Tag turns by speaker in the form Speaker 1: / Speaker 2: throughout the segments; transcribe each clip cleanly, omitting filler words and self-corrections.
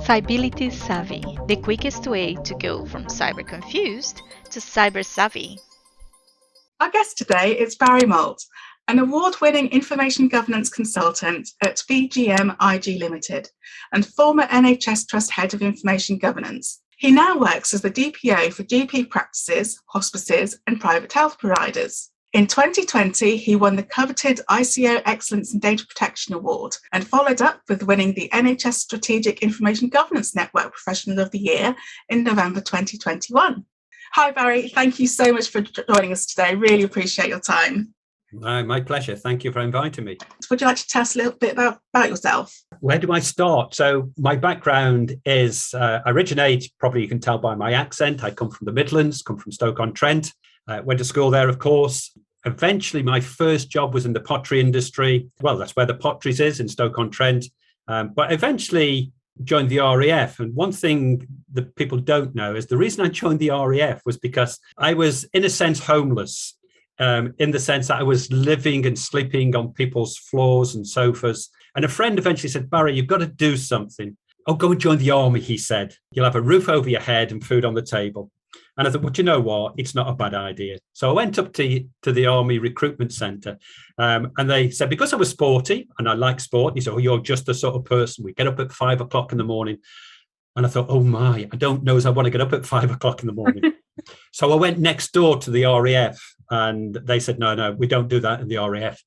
Speaker 1: Cybility Savvy, the quickest way to go from cyber confused to cyber savvy.
Speaker 2: Our guest today is Barry Moult, an award-winning information governance consultant at BGM IG Limited and former NHS Trust Head of Information Governance. He now works as the DPO for GP practices, hospices and private health providers. In 2020, he won the coveted ICO Excellence in Data Protection Award and followed up with winning the NHS Strategic Information Governance Network Professional of the Year in November 2021. Hi, Barry. Thank you so much for joining us today. Really appreciate your time.
Speaker 3: My pleasure. Thank you for inviting me.
Speaker 2: Would you like to tell us a little bit about yourself?
Speaker 3: Where do I start? So my background is, I originate, probably you can tell by my accent, I come from the Midlands, come from Stoke-on-Trent. Went to school there, of course. Eventually, my first job was in the pottery industry. Well, that's where the Potteries is, in Stoke-on-Trent. But eventually joined the RAF. And one thing that people don't know is the reason I joined the RAF was because I was, in a sense, homeless, in the sense that I was living and sleeping on people's floors and sofas. And a friend eventually said, Barry, you've got to do something. Oh, go and join the army, he said. You'll have a roof over your head and food on the table. And I thought, well, you know what? It's not a bad idea. So I went up to the Army Recruitment Centre and they said, because I was sporty and I like sport, he said, oh, you're just the sort of person. We get up at 5 o'clock in the morning. And I thought, oh my, I don't know as I want to get up at 5 o'clock in the morning. So I went next door to the RAF and they said, no, we don't do that in the RAF.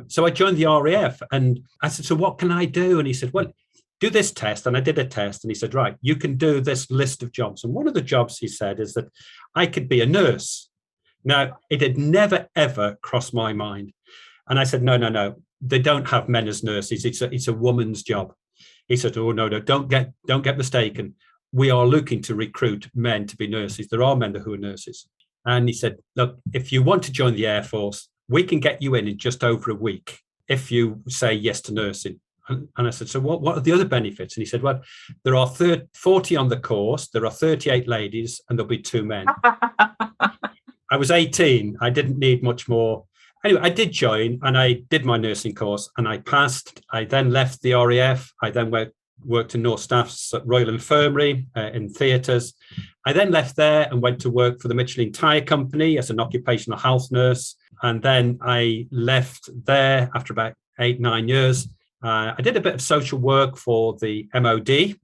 Speaker 3: So I joined the RAF and I said, so what can I do? And he said, well, do this test. And I did a test and he said, right, you can do this list of jobs. And one of the jobs, he said, is that I could be a nurse. Now, it had never, ever crossed my mind. And I said, no, they don't have men as nurses. It's a woman's job. He said, oh, no, don't get mistaken. We are looking to recruit men to be nurses. There are men who are nurses. And he said, look, if you want to join the Air Force, we can get you in just over a week if you say yes to nursing. And I said, so what are the other benefits? And he said, well, there are 40 on the course. There are 38 ladies and there'll be 2 men. I was 18. I didn't need much more. Anyway, I did join and I did my nursing course and I passed. I then left the RAF. I then worked in North Staff's at Royal Infirmary in theatres. I then left there and went to work for the Michala Tyre Company as an occupational health nurse. And then I left there after about 8-9 years. I did a bit of social work for the MOD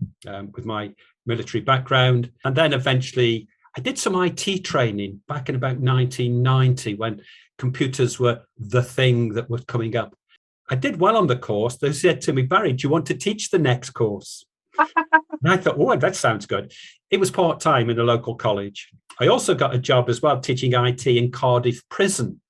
Speaker 3: with my military background. And then eventually I did some IT training back in about 1990 when computers were the thing that was coming up. I did well on the course. They said to me, Barry, do you want to teach the next course? And I thought, oh, that sounds good. It was part-time in a local college. I also got a job as well teaching IT in Cardiff Prison,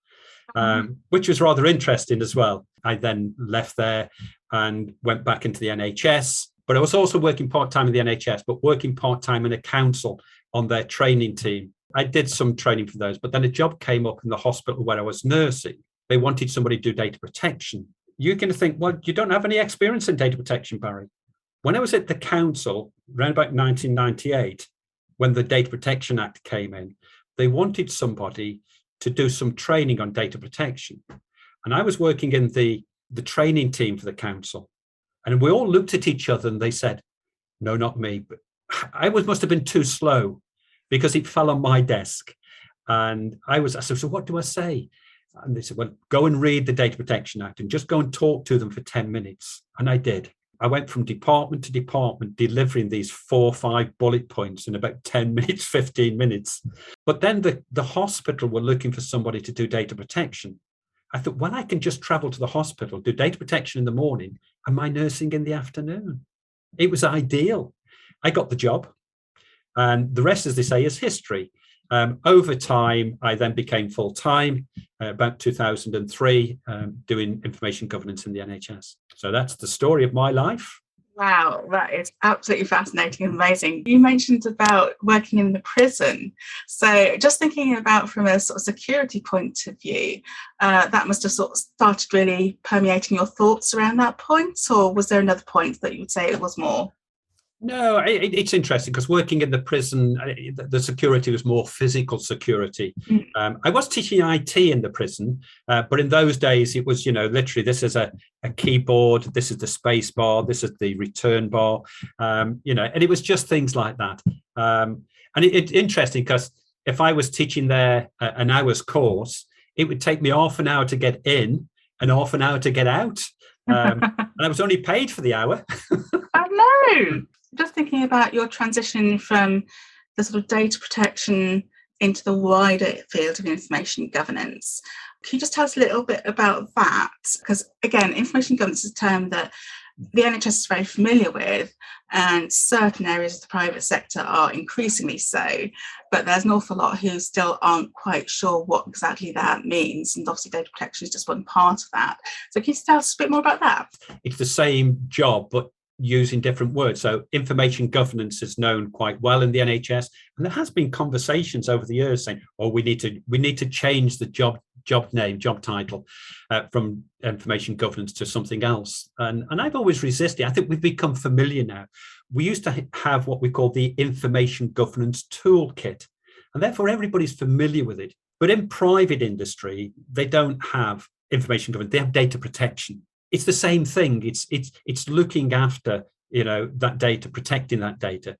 Speaker 3: which was rather interesting as well. I then left there and went back into the NHS. But I was also working part-time in the NHS, but working part-time in a council on their training team. I did some training for those, but then a job came up in the hospital where I was nursing. They wanted somebody to do data protection. You're going to think, well, you don't have any experience in data protection, Barry. When I was at the council, around about 1998, when the Data Protection Act came in, they wanted somebody to do some training on data protection. And I was working in the training team for the council. And we all looked at each other and they said, no, not me. But I must have been too slow because it fell on my desk. And I said, so what do I say? And they said, well, go and read the Data Protection Act and just go and talk to them for 10 minutes. And I did. I went from department to department, delivering these 4 or 5 bullet points in about 10 minutes, 15 minutes. But then the hospital were looking for somebody to do data protection. I thought, well, I can just travel to the hospital, do data protection in the morning and my nursing in the afternoon. It was ideal. I got the job. And the rest, as they say, is history. Over time, I then became full-time, about 2003, doing information governance in the NHS. So that's the story of my life.
Speaker 2: Wow, that is absolutely fascinating and amazing. You mentioned about working in the prison. So just thinking about from a sort of security point of view, that must have sort of started really permeating your thoughts around that point, or was there another point that you would say it was more?
Speaker 3: No, it's interesting because working in the prison, the security was more physical security. I was teaching IT in the prison, but in those days it was, literally this is a keyboard, this is the space bar, this is the return bar, and it was just things like that. And it's interesting because if I was teaching there an hour's course, it would take me half an hour to get in and half an hour to get out. And I was only paid for the hour.
Speaker 2: Oh, no. Just thinking about your transition from the sort of data protection into the wider field of information governance. Can you just tell us a little bit about that? Because again, information governance is a term that the NHS is very familiar with, and certain areas of the private sector are increasingly so, but there's an awful lot who still aren't quite sure what exactly that means, and obviously data protection is just one part of that. So can you tell us a bit more about that?
Speaker 3: It's the same job, but using different words. So information governance is known quite well in the NHS, and there has been conversations over the years saying, "Oh, we need to change the job title from information governance to something else." And I've always resisted. I think we've become familiar now. We used to have what we call the information governance toolkit, and therefore everybody's familiar with it. But in private industry, they don't have information governance; they have data protection. It's the same thing. It's looking after that data, protecting that data.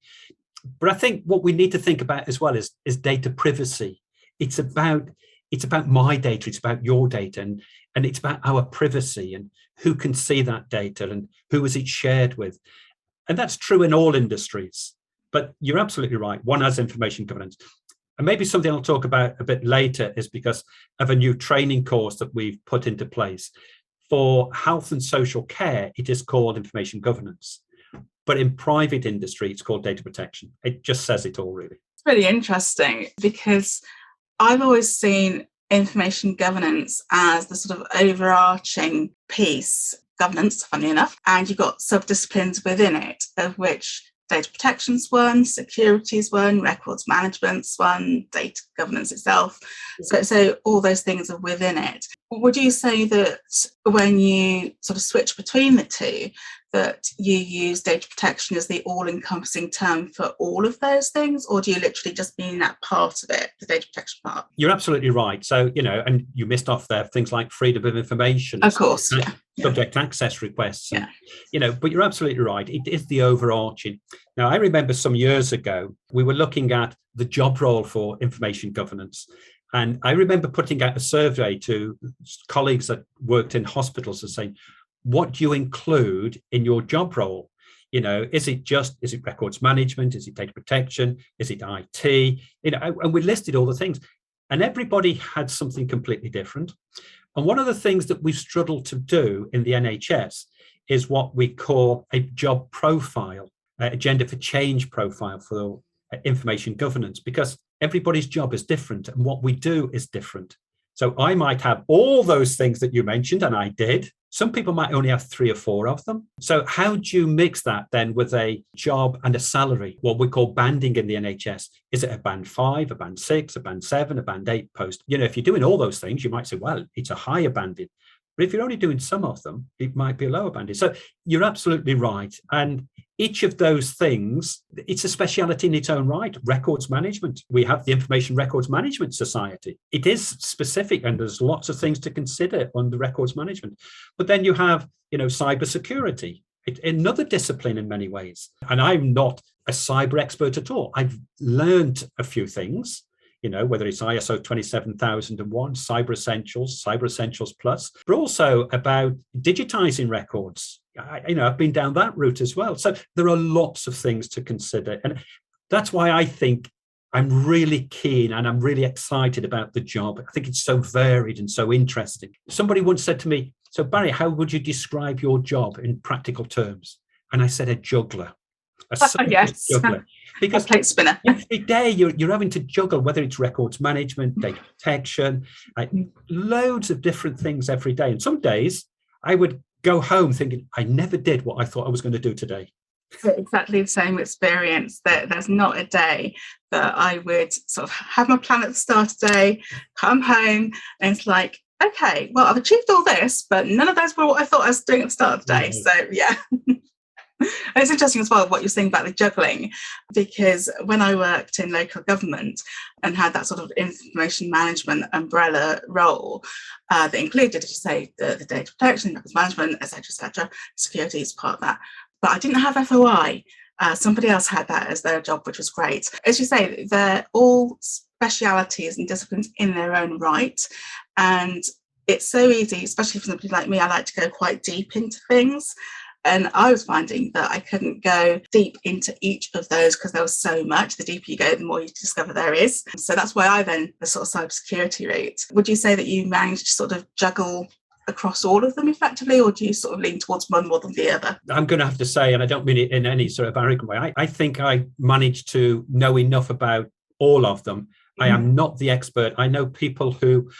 Speaker 3: But I think what we need to think about as well is data privacy. It's about my data. It's about your data, and it's about our privacy and who can see that data and who is it shared with. And that's true in all industries. But you're absolutely right. One has information governance. And maybe something I'll talk about a bit later is because of a new training course that we've put into place. For health and social care, it is called information governance. But in private industry, it's called data protection. It just says it all, really.
Speaker 2: It's really interesting because I've always seen information governance as the sort of overarching piece, governance, funnily enough, and you've got sub-disciplines within it, of which data protection's one, security's one, records management's one, data governance itself. So all those things are within it. Would you say that when you sort of switch between the two, that you use data protection as the all-encompassing term for all of those things, or do you literally just mean that part of it, the data protection part?
Speaker 3: You're absolutely right. So, and you missed off there things like freedom of information.
Speaker 2: Of course,
Speaker 3: subject access requests.
Speaker 2: Yeah.
Speaker 3: But you're absolutely right. It is the overarching. Now, I remember some years ago, we were looking at the job role for information governance. And I remember putting out a survey to colleagues that worked in hospitals and saying, what do you include in your job role? Is it records management? Is it data protection? Is it IT? And we listed all the things, and everybody had something completely different. And one of the things that we've struggled to do in the NHS is what we call a job profile, agenda for change profile for information governance, because everybody's job is different and what we do is different. So I might have all those things that you mentioned, and I did. Some people might only have 3 or 4 of them. So how do you mix that then with a job and a salary, what we call banding in the NHS? Is it a band 5, a band 6, a band 7, a band 8 post? If you're doing all those things, you might say, well, it's a higher banding. But if you're only doing some of them, it might be a lower banding. So you're absolutely right. And each of those things, it's a speciality in its own right. Records management. We have the Information Records Management Society. It is specific, and there's lots of things to consider on the records management. But then you have, cybersecurity. It's another discipline in many ways. And I'm not a cyber expert at all. I've learned a few things, whether it's ISO 27001, Cyber Essentials Plus, but also about digitizing records. I've been down that route as well. So there are lots of things to consider. And that's why I think I'm really keen and I'm really excited about the job. I think it's so varied and so interesting. Somebody once said to me, so Barry, how would you describe your job in practical terms? And I said, a juggler.
Speaker 2: Yes.
Speaker 3: Juggler. Because
Speaker 2: a plate spinner.
Speaker 3: Every day you're having to juggle, whether it's records management, data protection, loads of different things every day. And some days I would go home thinking, I never did what I thought I was going to do today.
Speaker 2: Exactly the same experience. There's not a day that I would sort of have my plan at the start of the day, come home, and it's like, okay, well, I've achieved all this, but none of those were what I thought I was doing at the start of the day. So, yeah. And it's interesting as well what you're saying about the juggling, because when I worked in local government and had that sort of information management umbrella role that included, as you say, the data protection, records management, etc., security is part of that. But I didn't have FOI. Somebody else had that as their job, which was great. As you say, they're all specialities and disciplines in their own right. And it's so easy, especially for somebody like me, I like to go quite deep into things. And I was finding that I couldn't go deep into each of those because there was so much. The deeper you go, the more you discover there is. So that's why I then the sort of cybersecurity route. Would you say that you managed to sort of juggle across all of them effectively, or do you sort of lean towards one more than the other?
Speaker 3: I'm going to have to say, and I don't mean it in any sort of arrogant way, I think I managed to know enough about all of them. I am not the expert. I know people who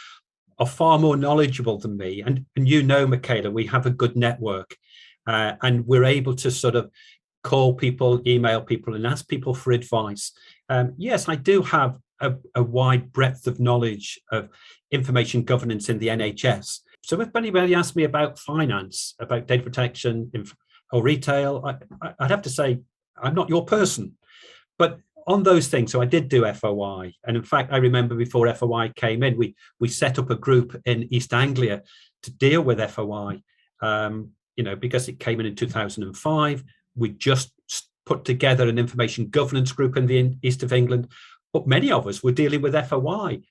Speaker 3: are far more knowledgeable than me. And you know, Michala, we have a good network. And we're able to sort of call people, email people, and ask people for advice. Yes, I do have a wide breadth of knowledge of information governance in the NHS. So if anybody asks me about finance, about data protection or retail, I'd have to say, I'm not your person. But on those things, so I did do FOI. And in fact, I remember before FOI came in, we set up a group in East Anglia to deal with FOI. Because it came in 2005, we just put together an information governance group in the east of England. But many of us were dealing with FOI.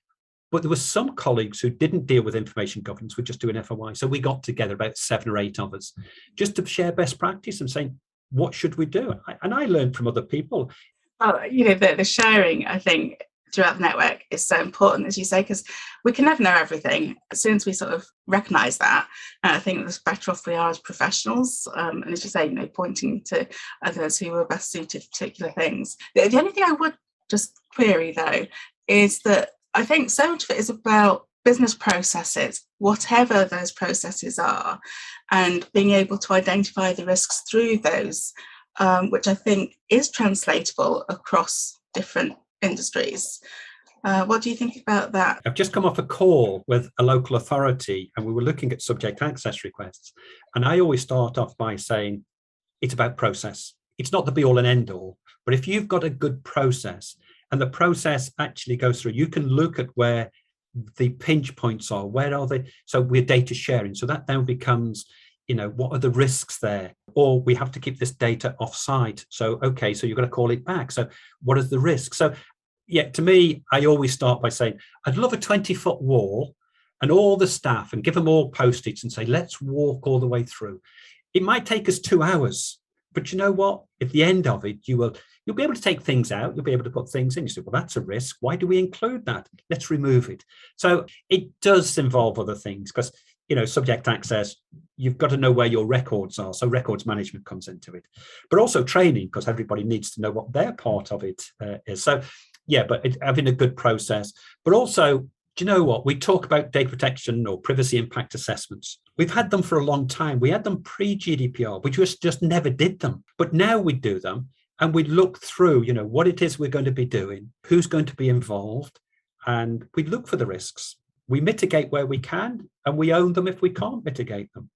Speaker 3: But there were some colleagues who didn't deal with information governance, were just doing FOI. So we got together, about 7 or 8 of us, just to share best practice and saying, what should we do? And I learned from other people.
Speaker 2: Well, the sharing, I think, throughout the network is so important, as you say, because we can never know everything. As soon as we sort of recognise that, I think the better off we are as professionals. And as you say, pointing to others who are best suited for particular things. The only thing I would just query, though, is that I think so much of it is about business processes, whatever those processes are, and being able to identify the risks through those, which I think is translatable across different industries. What do you think about that?
Speaker 3: I've just come off a call with a local authority and we were looking at subject access requests. And I always start off by saying it's about process. It's not the be all and end all, but if you've got a good process and the process actually goes through, you can look at where the pinch points are, where are they? So we're data sharing. So that then becomes, what are the risks there? Or we have to keep this data off-site. So, okay, so you've got to call it back. So what is the risk? So yeah, to me, I always start by saying, I'd love a 20-foot wall and all the staff and give them all Post-its and say, let's walk all the way through. It might take us 2 hours, but you know what? At the end of it, you'll be able to take things out. You'll be able to put things in. You say, well, that's a risk. Why do we include that? Let's remove it. So it does involve other things because, subject access, you've got to know where your records are. So records management comes into it, but also training because everybody needs to know what their part of it is. So yeah, but having a good process, but also, do you know what? We talk about data protection or privacy impact assessments. We've had them for a long time. We had them pre-GDPR, we just never did them. But now we do them and we look through, what it is we're going to be doing, who's going to be involved, and we look for the risks. We mitigate where we can and we own them if we can't mitigate them.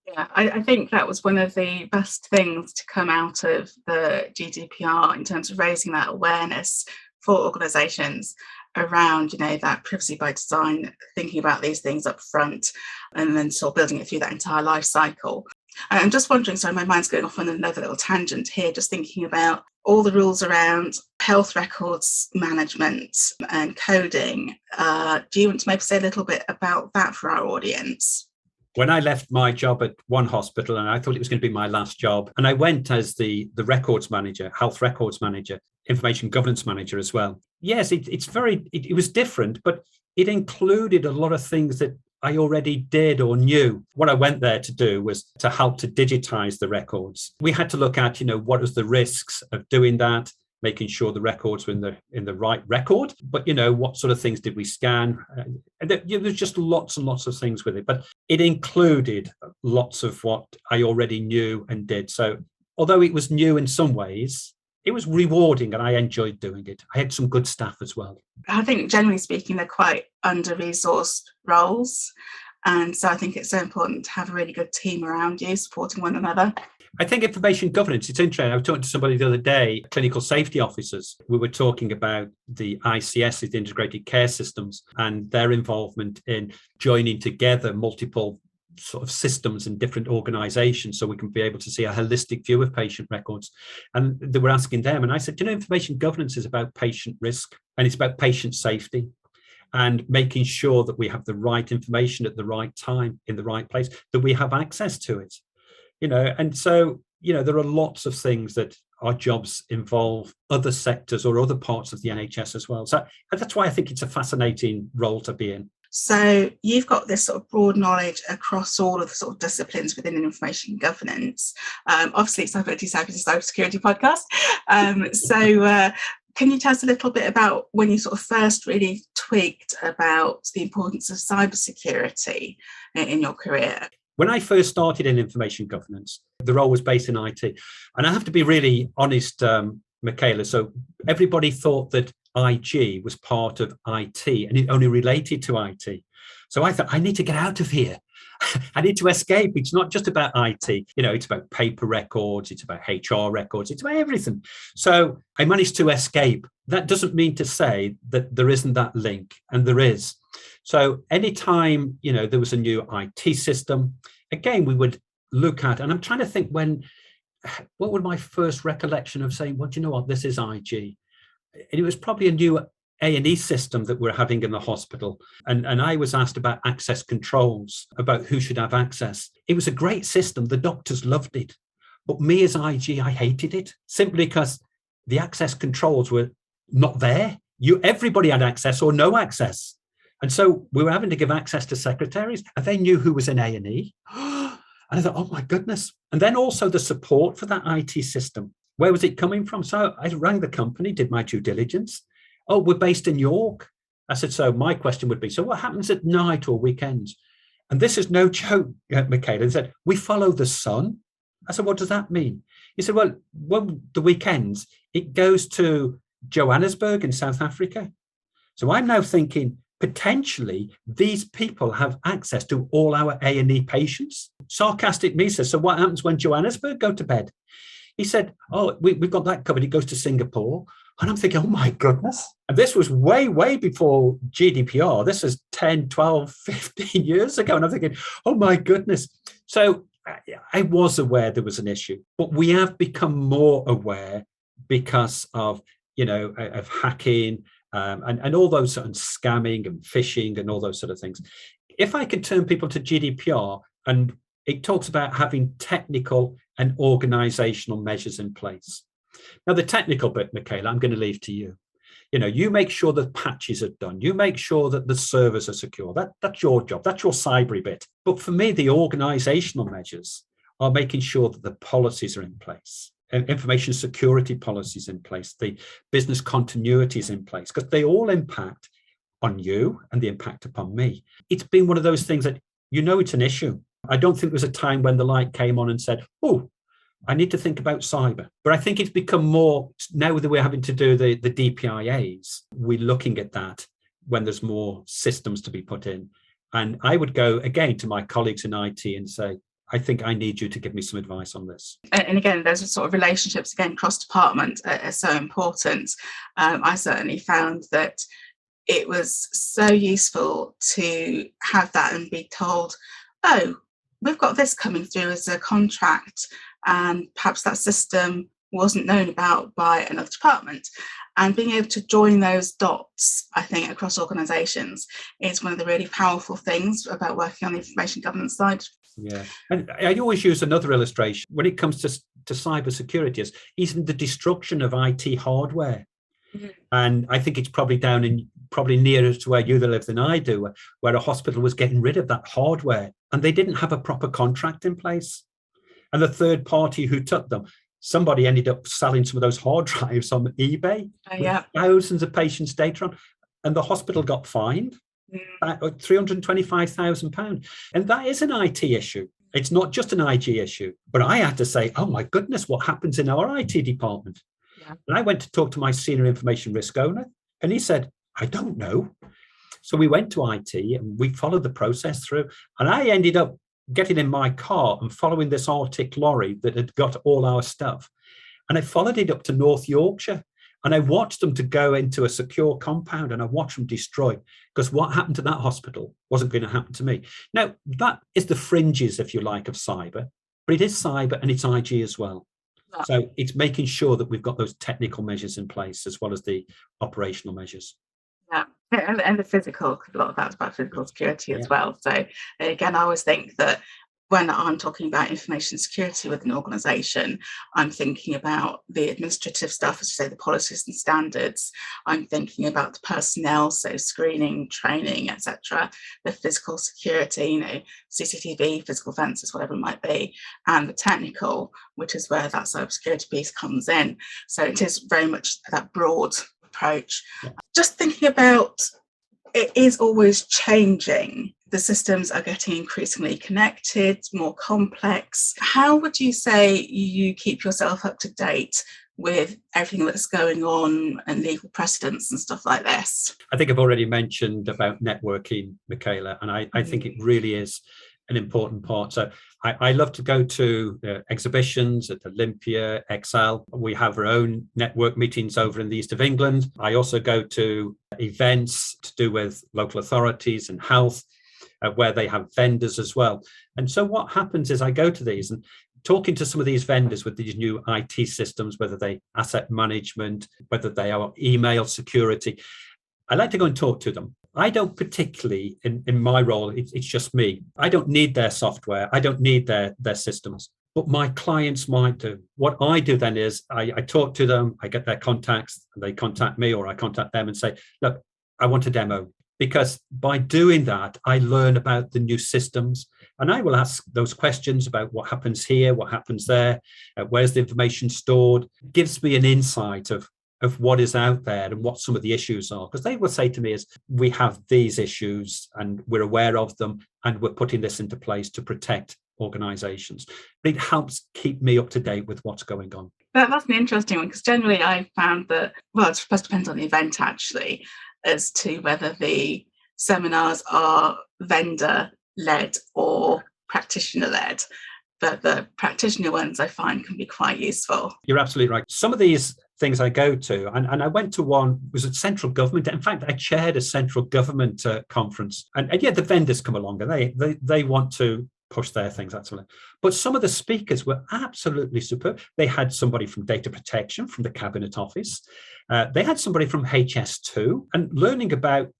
Speaker 2: Yeah, I think that was one of the best things to come out of the GDPR in terms of raising that awareness for organisations around, that privacy by design, thinking about these things up front and then sort of building it through that entire life cycle. I'm just wondering, sorry, my mind's going off on another little tangent here, just thinking about all the rules around health records management and coding. Do you want to maybe say a little bit about that for our audience?
Speaker 3: When I left my job at one hospital, and I thought it was going to be my last job, and I went as the records manager, health records manager, information governance manager as well. Yes, it was different, but it included a lot of things that I already did or knew. What I went there to do was to help to digitize the records. We had to look at, what was the risks of doing that, making sure the records were in the right record. But, what sort of things did we scan? There's just lots and lots of things with it. But it included lots of what I already knew and did. So although it was new in some ways, it was rewarding and I enjoyed doing it. I had some good staff as well.
Speaker 2: I think generally speaking, they're quite under-resourced roles. And so I think it's so important to have a really good team around you supporting one another.
Speaker 3: I think information governance, it's interesting. I was talking to somebody the other day, clinical safety officers. We were talking about the ICS, the integrated care systems, and their involvement in joining together multiple sort of systems in different organizations so we can be able to see a holistic view of patient records. And they were asking them, and I said, information governance is about patient risk and it's about patient safety and making sure that we have the right information at the right time in the right place, that we have access to it. And so, there are lots of things that our jobs involve other sectors or other parts of the NHS as well. So that's why I think it's a fascinating role to be in.
Speaker 2: So you've got this sort of broad knowledge across all of the sort of disciplines within information governance. Obviously, it's Cybersecurity podcast. Can you tell us a little bit about when you sort of first really tweaked about the importance of cybersecurity in your career?
Speaker 3: When I first started in information governance, the role was based in IT. And I have to be really honest, Michala. So everybody thought that IG was part of IT and it only related to IT. So I thought, I need to get out of here. I need to escape. It's not just about IT. It's about paper records. It's about HR records. It's about everything. So I managed to escape. That doesn't mean to say that there isn't that link, and there is. So anytime, there was a new IT system, again, we would look at, and I'm trying to think what was my first recollection of saying, well, do you know what, this is IG? And it was probably a new A&E system that we're having in the hospital. And I was asked about access controls, about who should have access. It was a great system. The doctors loved it. But me as IG, I hated it simply because the access controls were not there. Everybody had access or no access. And so we were having to give access to secretaries, and they knew who was in A&E. And I thought, oh my goodness. And then also the support for that IT system. Where was it coming from? So I rang the company, did my due diligence. Oh, we're based in York. I said, so my question would be, so what happens at night or weekends? And this is no joke, Michala. He said, we follow the sun. I said, what does that mean? He said, well, the weekends, it goes to Johannesburg in South Africa. So I'm now thinking, potentially, these people have access to all our A&E patients. Sarcastic me says, so what happens when Johannesburg go to bed? He said, oh, we've got that covered. It goes to Singapore. And I'm thinking, oh, my goodness. And this was way, way before GDPR. This is 10, 12, 15 years ago. And I'm thinking, oh, my goodness. So I was aware there was an issue, but we have become more aware because of, of hacking, and all those and scamming and phishing and all those sort of things. If I could turn people to GDPR, and it talks about having technical and organizational measures in place. Now, the technical bit, Michala, I'm going to leave to you. You make sure that patches are done. You make sure that the servers are secure. That's your job. That's your cyber bit. But for me, the organizational measures are making sure that the policies are in place. Information security policies in place, the business continuity is in place, because they all impact on you and the impact upon me. It's been one of those things that, it's an issue. I don't think there was a time when the light came on and said, oh, I need to think about cyber. But I think it's become more, now that we're having to do the DPIAs, we're looking at that when there's more systems to be put in. And I would go again to my colleagues in IT and say, I think I need you to give me some advice on this.
Speaker 2: And again, those sort of relationships, again, cross-department are so important. I certainly found that it was so useful to have that and be told, oh, we've got this coming through as a contract, and perhaps that system wasn't known about by another department. And being able to join those dots, I think, across organisations is one of the really powerful things about working on the information governance side.
Speaker 3: Yeah, and I always use another illustration when it comes to cybersecurity is even the destruction of IT hardware. Mm-hmm. And I think it's probably probably nearer to where you live than I do, where a hospital was getting rid of that hardware and they didn't have a proper contract in place. And the third party who took them, somebody ended up selling some of those hard drives on eBay, with thousands of patients' data on, and the hospital got fined £325,000. And that is an IT issue. It's not just an IG issue. But I had to say, oh my goodness, what happens in our IT department? Yeah. And I went to talk to my senior information risk owner, and he said, I don't know. So we went to IT and we followed the process through. And I ended up getting in my car and following this Arctic lorry that had got all our stuff. And I followed it up to North Yorkshire. And I watched them to go into a secure compound, and I watched them destroy, because what happened to that hospital wasn't going to happen to me. Now, that is the fringes, if you like, of cyber, but it is cyber and it's IG as well. Yeah. So it's making sure that we've got those technical measures in place as well as the operational measures.
Speaker 2: Yeah, and the physical, because a lot of that's about physical security as well. So again, I always think that when I'm talking about information security with an organisation, I'm thinking about the administrative stuff, as you say, the policies and standards. I'm thinking about the personnel, so screening, training, etc. The physical security, CCTV, physical fences, whatever it might be, and the technical, which is where that cybersecurity piece comes in. So it is very much that broad approach. Yeah. Just thinking about, it is always changing. The systems are getting increasingly connected, more complex. How would you say you keep yourself up to date with everything that's going on and legal precedents and stuff like this?
Speaker 3: I think I've already mentioned about networking, Michala, and I think it really is an important part. So I love to go to exhibitions at Olympia, Excel. We have our own network meetings over in the east of England. I also go to events to do with local authorities and health, where they have vendors as well. And so what happens is I go to these and talking to some of these vendors with these new IT systems, whether they asset management, whether they are email security, I like to go and talk to them. I don't particularly, in my role, it's just me. I don't need their software. I don't need their systems, but my clients might do. What I do then is I talk to them, I get their contacts, and they contact me, or I contact them and say, look, I want a demo. Because by doing that, I learn about the new systems, and I will ask those questions about what happens here, what happens there, where's the information stored. It gives me an insight of what is out there and what some of the issues are. Because they will say to me is, we have these issues and we're aware of them, and we're putting this into place to protect organisations. It helps keep me up to date with what's going on.
Speaker 2: That's an interesting one, because generally I found that, well, it supposed to depend on the event actually, as to whether the seminars are vendor-led or practitioner-led. But the practitioner ones I find can be quite useful.
Speaker 3: You're absolutely right. Some of these things I go to, and I went to one, was at central government. In fact, I chaired a central government conference. And yeah, the vendors come along and they want to push their things, absolutely. But some of the speakers were absolutely superb. They had somebody from data protection from the Cabinet Office. They had somebody from HS2, and learning about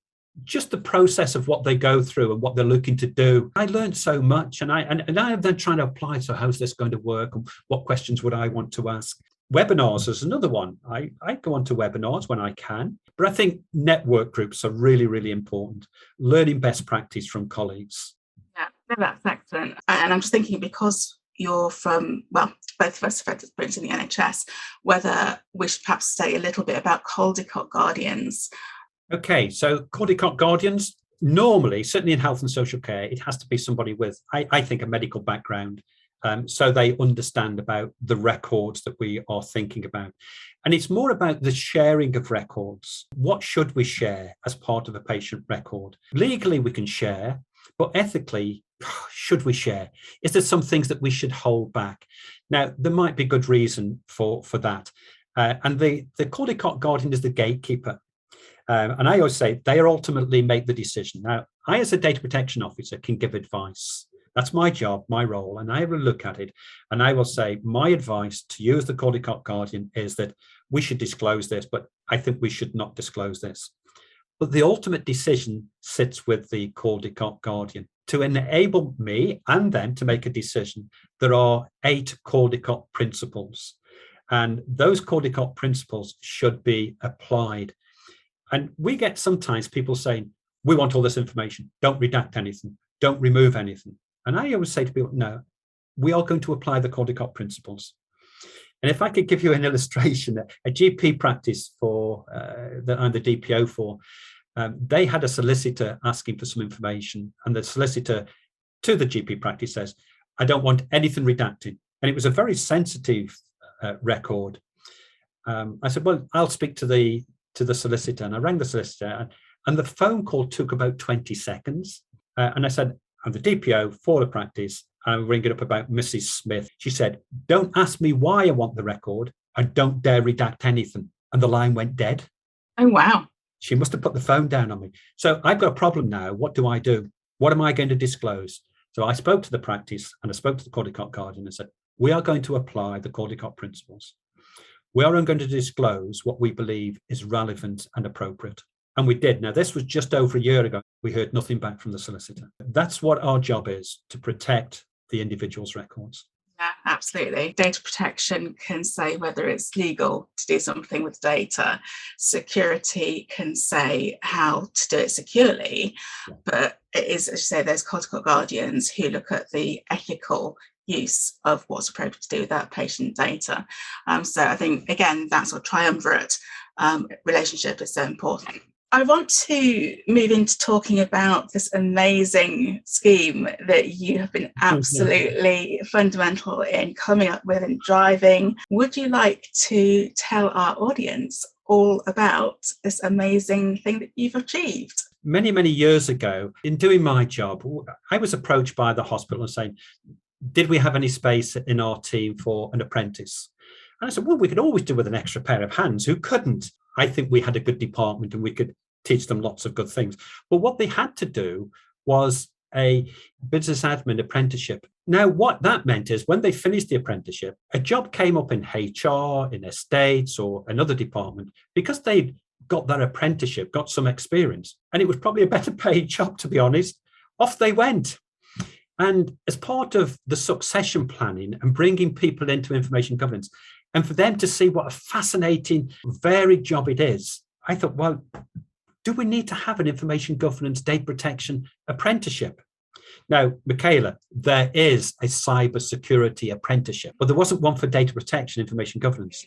Speaker 3: just the process of what they go through and what they're looking to do. I learned so much, and I am then trying to apply. So how's this going to work? And what questions would I want to ask? Webinars is another one. I go on to webinars when I can, but I think network groups are really, really important. Learning best practice from colleagues.
Speaker 2: Yeah, that's excellent. And I'm just thinking, because you're from, well, both of us have had experience in the NHS, whether we should perhaps say a little bit about Caldicott Guardians.
Speaker 3: Okay, so Caldicott Guardians, normally, certainly in health and social care, it has to be somebody with, I think, a medical background. So they understand about the records that we are thinking about. And it's more about the sharing of records. What should we share as part of a patient record? Legally, we can share, but ethically, should we share? Is there some things that we should hold back? Now, there might be good reason for that. And the Caldicott Guardian is the gatekeeper. And I always say they ultimately make the decision. Now, I, as a data protection officer, can give advice. That's my job, my role. And I will look at it and I will say, my advice to you as the Caldicott Guardian is that we should disclose this, but I think we should not disclose this. But the ultimate decision sits with the Caldicott Guardian. To enable me and them to make a decision, there are 8 Caldicott principles. And those Caldicott principles should be applied. And we get sometimes people saying, we want all this information. Don't redact anything. Don't remove anything. And I always say to people, no, we are going to apply the Caldicott principles. And if I could give you an illustration, a GP practice for that I'm the DPO for, they had a solicitor asking for some information, and the solicitor to the GP practice says, I don't want anything redacted. And it was a very sensitive record. I said, well, I'll speak to the solicitor. And I rang the solicitor, and the phone call took about 20 seconds. And I said, I'm the DPO for the practice, and I'm ringing up about Mrs. Smith. She said, don't ask me why I want the record. I don't dare redact anything. And the line went dead.
Speaker 2: Oh, wow.
Speaker 3: She must have put the phone down on me. So I've got a problem now. What do I do? What am I going to disclose? So I spoke to the practice and I spoke to the Caldicott Guardian and said, we are going to apply the Caldicott principles. We are going to disclose what we believe is relevant and appropriate. And we did. Now, this was just over a year ago. We heard nothing back from the solicitor. That's what our job is, to protect the individual's records.
Speaker 2: Yeah, absolutely. Data protection can say whether it's legal to do something with data. Security can say how to do it securely. Yeah. But it is, as you say, there's Caldicott Guardians who look at the ethical use of what's appropriate to do with that patient data. So I think, again, that sort of triumvirate relationship is so important. I want to move into talking about this amazing scheme that you have been absolutely fundamental in coming up with and driving. Would you like to tell our audience all about this amazing thing that you've achieved?
Speaker 3: Many, many years ago, in doing my job, I was approached by the hospital and saying, did we have any space in our team for an apprentice? And I said, well, we could always do with an extra pair of hands. Who couldn't? I think we had a good department and we could teach them lots of good things. But what they had to do was a business admin apprenticeship. Now, what that meant is when they finished the apprenticeship, a job came up in HR, in estates, or another department, because they'd got that apprenticeship, got some experience, and it was probably a better paid job, to be honest. Off they went. And as part of the succession planning and bringing people into information governance, and for them to see what a fascinating, varied job it is, I thought, well, do we need to have an information governance data protection apprenticeship? Now, Michala, there is a cybersecurity apprenticeship, but there wasn't one for data protection information governance.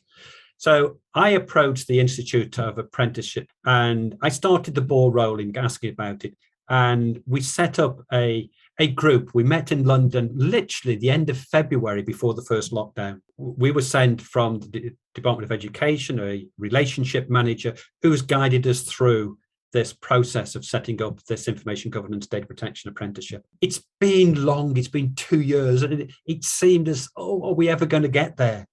Speaker 3: So I approached the Institute of Apprenticeship and I started the ball rolling, asking about it. And we set up a group. We met in London, literally the end of February before the first lockdown. We were sent from the Department of Education, a relationship manager who has guided us through this process of setting up this information governance data protection apprenticeship. It's been long, it's been 2 years, and it seemed as, are we ever going to get there?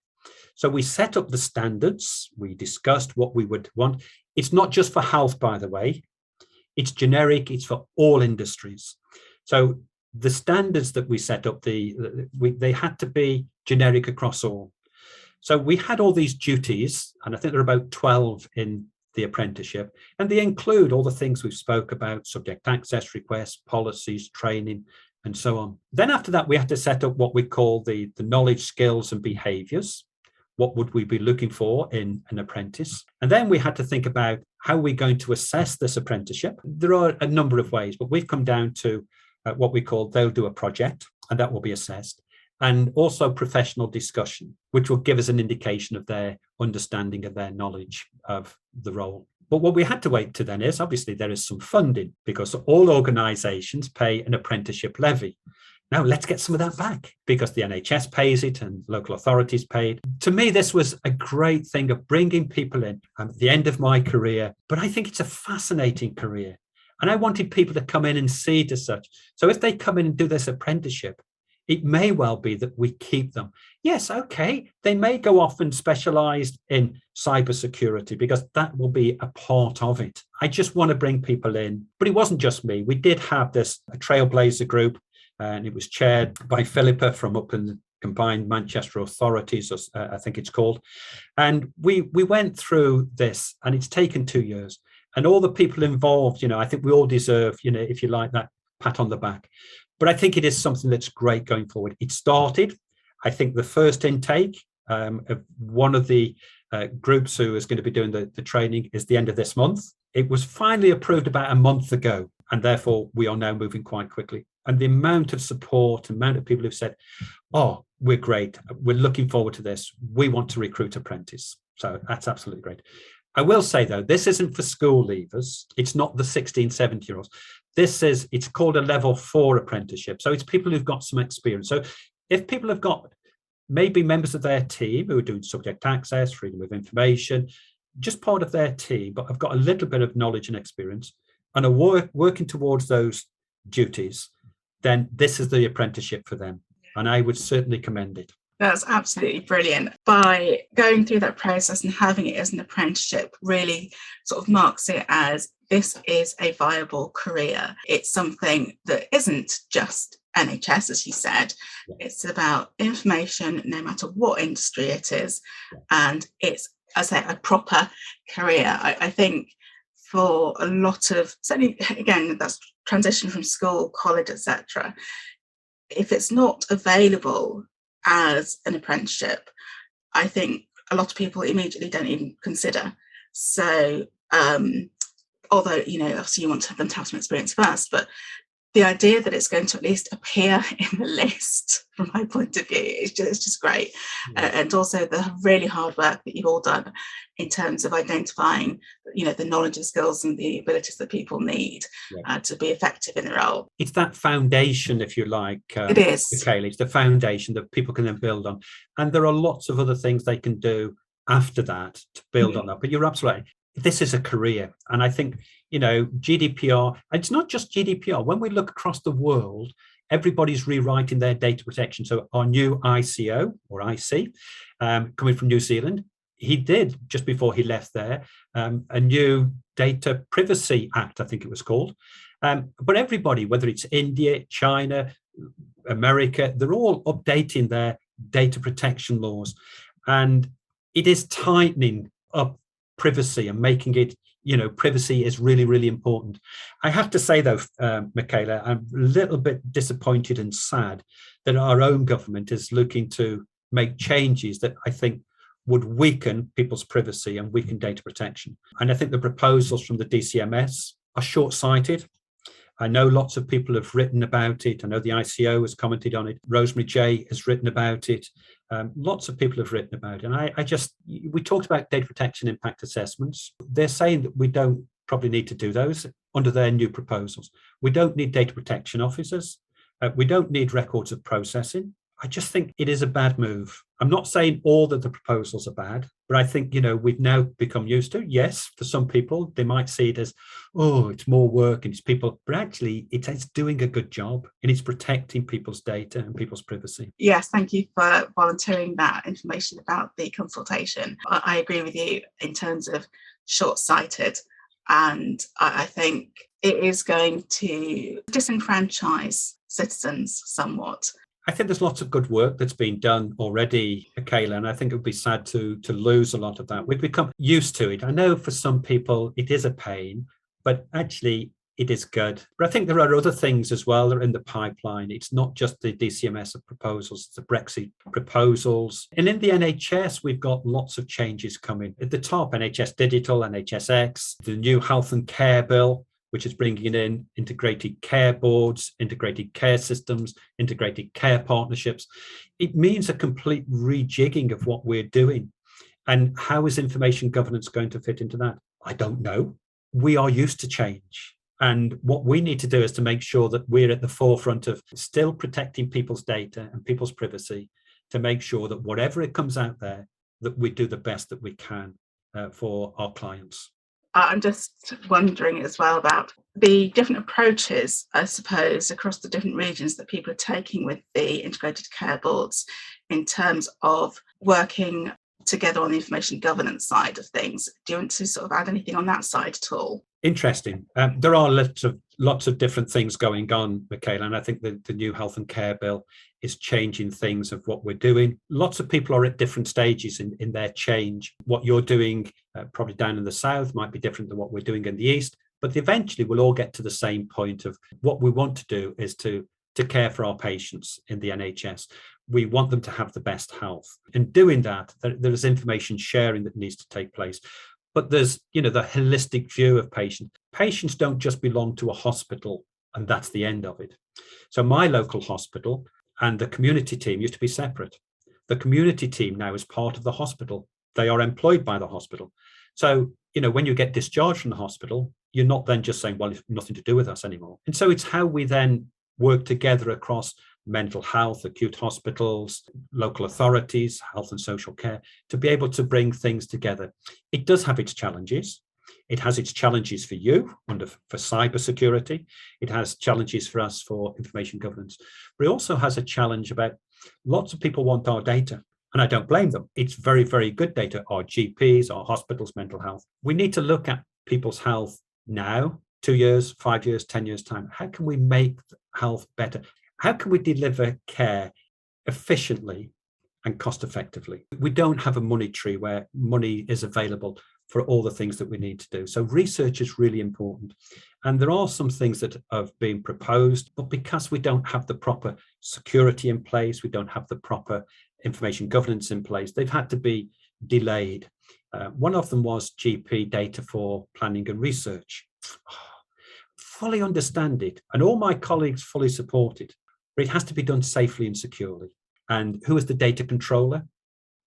Speaker 3: So we set up the standards, we discussed what we would want. It's not just for health, by the way, it's generic, it's for all industries. So the standards that we set up, they had to be generic across all. So we had all these duties, and I think there are about 12 in the apprenticeship, and they include all the things we've spoke about: subject access requests, policies, training, and so on. Then after that, we had to set up what we call the knowledge, skills, and behaviours. What would we be looking for in an apprentice? And then we had to think about how we're going to assess this apprenticeship. There are a number of ways, but we've come down to what we call they'll do a project, and that will be assessed. And also professional discussion, which will give us an indication of their understanding of their knowledge of the role. But what we had to wait to then is, obviously, there is some funding because all organisations pay an apprenticeship levy. Now, let's get some of that back because the NHS pays it and local authorities pay it. To me, this was a great thing of bringing people in. I'm at the end of my career, but I think it's a fascinating career. And I wanted people to come in and see it as such. So if they come in and do this apprenticeship, it may well be that we keep them. Yes, okay, they may go off and specialise in cybersecurity because that will be a part of it. I just want to bring people in. But it wasn't just me. We did have a trailblazer group, and it was chaired by Philippa from up in the Combined Manchester Authorities, I think it's called. And we went through this, and it's taken 2 years. And all the people involved, I think we all deserve, if you like, that pat on the back. But I think it is something that's great going forward. It started, I think the first intake of one of the groups who is going to be doing the training is the end of this month. It was finally approved about a month ago, and therefore we are now moving quite quickly. And the amount of support, amount of people who've said, oh, we're great, we're looking forward to this, we want to recruit apprentice. So that's absolutely great. I will say, though, this isn't for school leavers. It's not the 16, 17-year-olds. It's called a level 4 apprenticeship. So it's people who've got some experience. So if people have got maybe members of their team who are doing subject access, freedom of information, just part of their team, but have got a little bit of knowledge and experience and are working towards those duties, then this is the apprenticeship for them. And I would certainly commend it.
Speaker 2: That's absolutely brilliant. By going through that process and having it as an apprenticeship really sort of marks it as this is a viable career. It's something that isn't just NHS, as you said. It's about information, no matter what industry it is. And it's, as I say, a proper career. I think for a lot of, certainly, again, that's transition from school, college, etc. If it's not available as an apprenticeship, I think a lot of people immediately don't even consider. So, although, obviously you want them to have some experience first, but the idea that it's going to at least appear in the list, from my point of view, it's just great. And also the really hard work that you've all done in terms of identifying, the knowledge and skills and the abilities that people need to be effective in the role.
Speaker 3: It's that foundation, if you like.
Speaker 2: It is.
Speaker 3: Michaela, it's the foundation that people can then build on. And there are lots of other things they can do after that to build on that. But you're absolutely right. This is a career. And I think, GDPR, it's not just GDPR. When we look across the world, everybody's rewriting their data protection. So our new ICO or IC, coming from New Zealand, he did, just before he left there, a new Data Privacy Act, I think it was called. But everybody, whether it's India, China, America, they're all updating their data protection laws. And it is tightening up privacy and making it, privacy is really, really important. I have to say, though, Michala, I'm a little bit disappointed and sad that our own government is looking to make changes that I think would weaken people's privacy and weaken data protection. And I think the proposals from the DCMS are short-sighted. I know lots of people have written about it. I know the ICO has commented on it. Rosemary J has written about it. Lots of people have written about it. And we talked about data protection impact assessments. They're saying that we don't probably need to do those under their new proposals. We don't need data protection officers. We don't need records of processing. I just think it is a bad move. I'm not saying all that the proposals are bad, but I think, we've now become used to, yes, for some people, they might see it as, it's more work and it's people, but actually it's doing a good job and it's protecting people's data and people's privacy.
Speaker 2: Yes, thank you for volunteering that information about the consultation. I agree with you in terms of short-sighted, and I think it is going to disenfranchise citizens somewhat.
Speaker 3: I think there's lots of good work that's been done already, Michala, and I think it would be sad to lose a lot of that. We've become used to it. I know for some people it is a pain, but actually it is good. But I think there are other things as well that are in the pipeline. It's not just the DCMS proposals, it's the Brexit proposals. And in the NHS, we've got lots of changes coming. At the top, NHS Digital, NHS X, the new Health and Care Bill, which is bringing in integrated care boards, integrated care systems, integrated care partnerships. It means a complete rejigging of what we're doing. And how is information governance going to fit into that? I don't know. We are used to change. And what we need to do is to make sure that we're at the forefront of still protecting people's data and people's privacy, to make sure that whatever it comes out there, that we do the best that we can for our clients.
Speaker 2: I'm just wondering as well about the different approaches, I suppose, across the different regions that people are taking with the integrated care boards in terms of working together on the information governance side of things. Do you want to sort of add anything on that side at all?
Speaker 3: Interesting. There are lots of different things going on, Michala, and I think the new Health and Care Bill is changing things of what we're doing. Lots of people are at different stages in their change. What you're doing probably down in the south might be different than what we're doing in the east, but eventually we'll all get to the same point of what we want to do is to care for our patients in the NHS. We want them to have the best health. In doing that, there's information sharing that needs to take place. But there's, the holistic view of patients. Patients don't just belong to a hospital and that's the end of it. So my local hospital and the community team used to be separate. The community team now is part of the hospital. They are employed by the hospital. So, when you get discharged from the hospital, you're not then just saying, well, it's nothing to do with us anymore. And so it's how we then work together across mental health, acute hospitals, local authorities, health and social care, to be able to bring things together. It does have its challenges. It has its challenges for you for cybersecurity. It has challenges for us for information governance. But it also has a challenge about lots of people want our data. And I don't blame them. It's very, very good data. Our GPs, our hospitals, mental health. We need to look at people's health now, 2 years, 5 years, 10 years' time. How can we make health better? How can we deliver care efficiently and cost effectively? We don't have a money tree where money is available for all the things that we need to do. So research is really important. And there are some things that have been proposed, but because we don't have the proper security in place, we don't have the proper information governance in place, they've had to be delayed. One of them was GP data for planning and research. Fully understand it, and all my colleagues fully support it, but it has to be done safely and securely. And who is the data controller?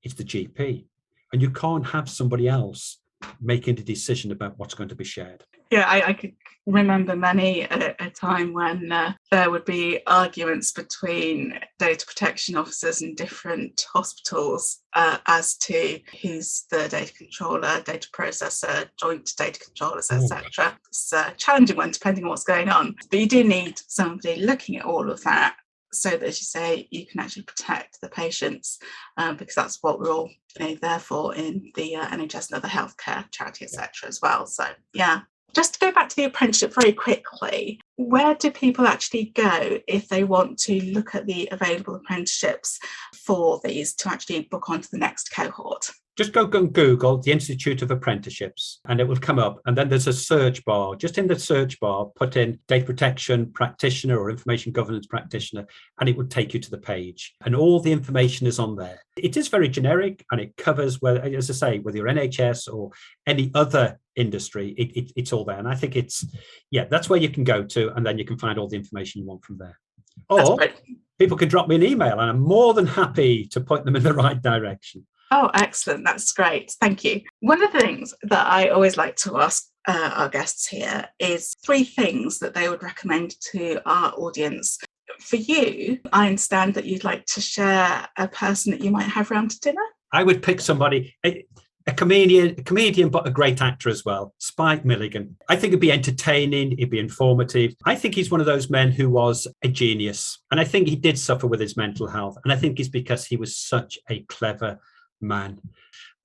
Speaker 3: It's the GP. And you can't have somebody else making the decision about what's going to be shared.
Speaker 2: Yeah, I could remember many a time when there would be arguments between data protection officers in different hospitals as to who's the data controller, data processor, joint data controllers, etc. It's a challenging one depending on what's going on. But you do need somebody looking at all of that so that, as you say, you can actually protect the patients, because that's what we're all there for in the NHS and other healthcare charity, etc. as well. So, yeah. Just to go back to the apprenticeship very quickly, where do people actually go if they want to look at the available apprenticeships for these to actually book onto the next cohort?
Speaker 3: Just go and Google the Institute of Apprenticeships and it will come up. And then there's a search bar. Just in the search bar, put in data protection practitioner or information governance practitioner, and it would take you to the page. And all the information is on there. It is very generic and it covers, whether, as I say, whether you're NHS or any other industry, it's all there. And I think that's where you can go to, and then you can find all the information you want from there. Or people can drop me an email and I'm more than happy to point them in the right direction.
Speaker 2: Oh, excellent. That's great. Thank you. One of the things that I always like to ask our guests here is 3 things that they would recommend to our audience. For you, I understand that you'd like to share a person that you might have round to dinner. I
Speaker 3: would pick somebody, a comedian, but a great actor as well, Spike Milligan. I think it'd be entertaining, it'd be informative. I think he's one of those men who was a genius. And I think he did suffer with his mental health. And I think it's because he was such a clever man.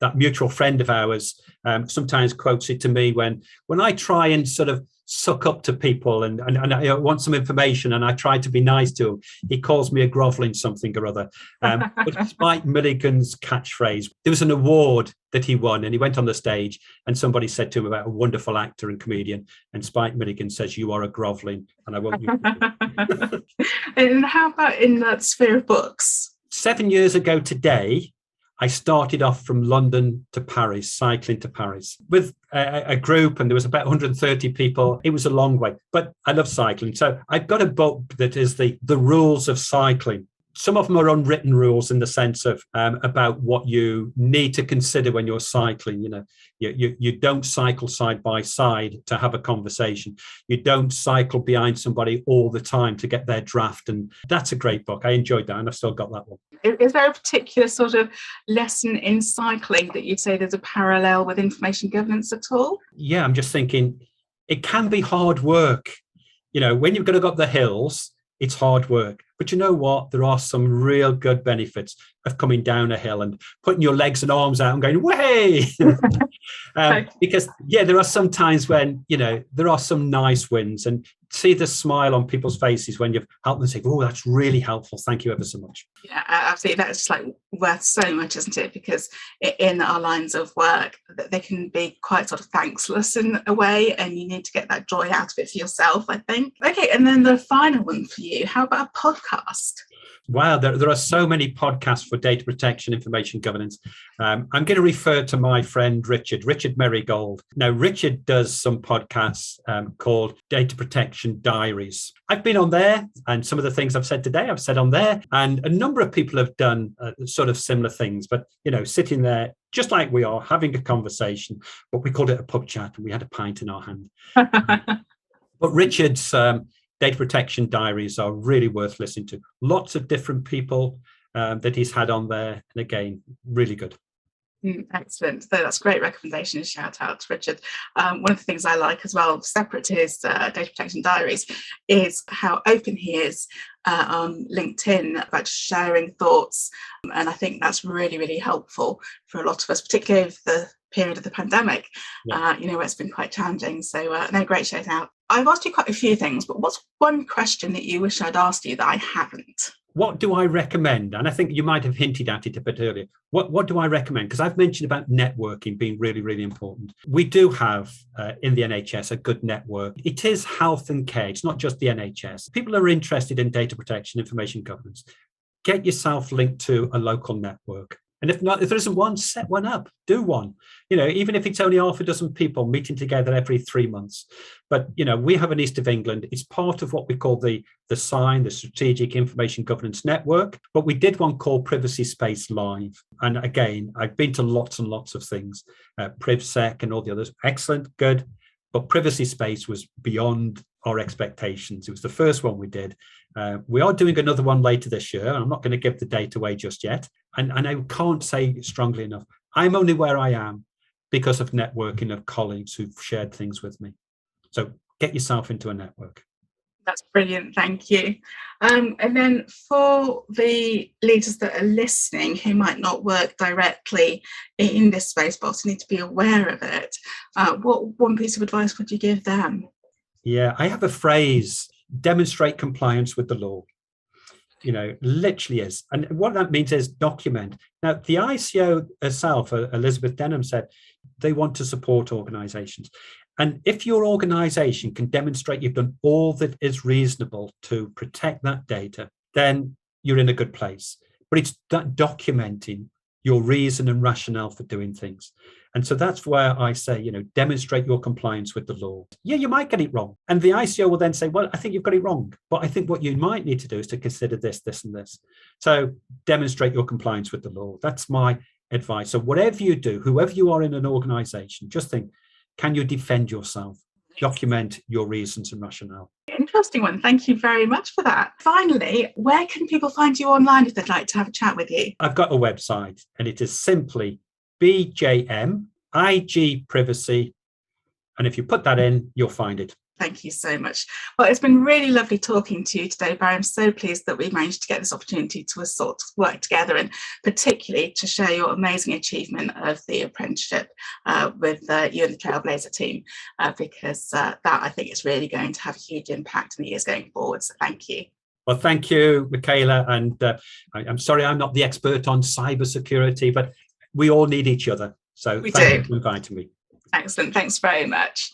Speaker 3: That mutual friend of ours sometimes quotes it to me when I try and sort of suck up to people and I want some information and I try to be nice to him, he calls me a groveling something or other. But Spike Milligan's catchphrase, there was an award that he won and he went on the stage and somebody said to him about a wonderful actor and comedian, and Spike Milligan says, "You are a groveling and I won't use you."
Speaker 2: And how about in that sphere of books?
Speaker 3: 7 years ago today, I started off from London to Paris, cycling to Paris with a group, and there was about 130 people. It was a long way, but I love cycling. So I've got a book that is the rules of cycling. Some of them are unwritten rules in the sense of about what you need to consider when you're cycling. You don't cycle side by side to have a conversation. You don't cycle behind somebody all the time to get their draft. And that's a great book. I enjoyed that, and I've still got that one.
Speaker 2: Is there a particular sort of lesson in cycling that you'd say there's a parallel with information governance at all?
Speaker 3: Yeah, I'm just thinking it can be hard work. When you've got to go up the hills, it's hard work. But you know what? There are some real good benefits of coming down a hill and putting your legs and arms out and going, way! Because, there are some times when, there are some nice wins, and see the smile on people's faces when you've helped them say, oh, that's really helpful. Thank you ever so much.
Speaker 2: Yeah, absolutely. That's just worth so much, isn't it? Because in our lines of work, they can be quite sort of thankless in a way, and you need to get that joy out of it for yourself, I think. Okay, and then the final one for you, how about a podcast?
Speaker 3: Wow, there are so many podcasts for data protection, information governance. I'm going to refer to my friend Richard Merrigold. Now, Richard does some podcasts called Data Protection Diaries. I've been on there, and some of the things I've said today, I've said on there, and a number of people have done sort of similar things, but, sitting there, just like we are, having a conversation, but we called it a pub chat, and we had a pint in our hand. But Richard's Data Protection Diaries are really worth listening to. Lots of different people that he's had on there. And again, really good.
Speaker 2: Excellent. So that's a great recommendation and shout out to Richard. One of the things I like as well, separate to his data protection diaries, is how open he is on LinkedIn about sharing thoughts. And I think that's really, really helpful for a lot of us, particularly over the period of the pandemic, where it's been quite challenging. So no, great shout out. I've asked you quite a few things, but what's one question that you wish I'd asked you that I haven't?
Speaker 3: What do I recommend? And I think you might have hinted at it a bit earlier. What do I recommend? Because I've mentioned about networking being really, really important. We do have in the NHS a good network. It is health and care. It's not just the NHS. People are interested in data protection, information governance. Get yourself linked to a local network. And if there isn't one, set one up, do one. Even if it's only half a dozen people meeting together every 3 months. But, we have an East of England. It's part of what we call the SIGN, the Strategic Information Governance Network. But we did one called Privacy Space Live. And again, I've been to lots and lots of things, PrivSec and all the others. Excellent, good. But Privacy Space was beyond our expectations. It was the first one we did. We are doing another one later this year. I'm not going to give the date away just yet. And I can't say strongly enough, I'm only where I am because of networking of colleagues who've shared things with me. So get yourself into a network.
Speaker 2: That's brilliant. Thank you. And then for the leaders that are listening who might not work directly in this space, but also need to be aware of it, what one piece of advice would you give them? Yeah,
Speaker 3: I have a phrase, demonstrate compliance with the law. Literally is. And what that means is document. Now, the ICO herself, Elizabeth Denham, said they want to support organisations. And if your organisation can demonstrate you've done all that is reasonable to protect that data, then you're in a good place. But it's that documenting your reason and rationale for doing things. And so that's where I say, demonstrate your compliance with the law. Yeah, you might get it wrong. And the ICO will then say, well, I think you've got it wrong. But I think what you might need to do is to consider this, this, and this. So demonstrate your compliance with the law. That's my advice. So whatever you do, whoever you are in an organisation, just think, can you defend yourself? Document your reasons and rationale.
Speaker 2: Interesting one. Thank you very much for that. Finally, where can people find you online if they'd like to have a chat with you?
Speaker 3: I've got a website and it is simply BGM IG Privacy. And if you put that in, you'll find it.
Speaker 2: Thank you so much. Well, it's been really lovely talking to you today, Barry. I'm so pleased that we managed to get this opportunity to sort of work together and particularly to share your amazing achievement of the apprenticeship with you and the Trailblazer team, because that I think is really going to have a huge impact in the years going forward. So thank you.
Speaker 3: Well, thank you, Michala. And I'm sorry I'm not the expert on cybersecurity, but we all need each other. So thank you for inviting me.
Speaker 2: Excellent. Thanks very much.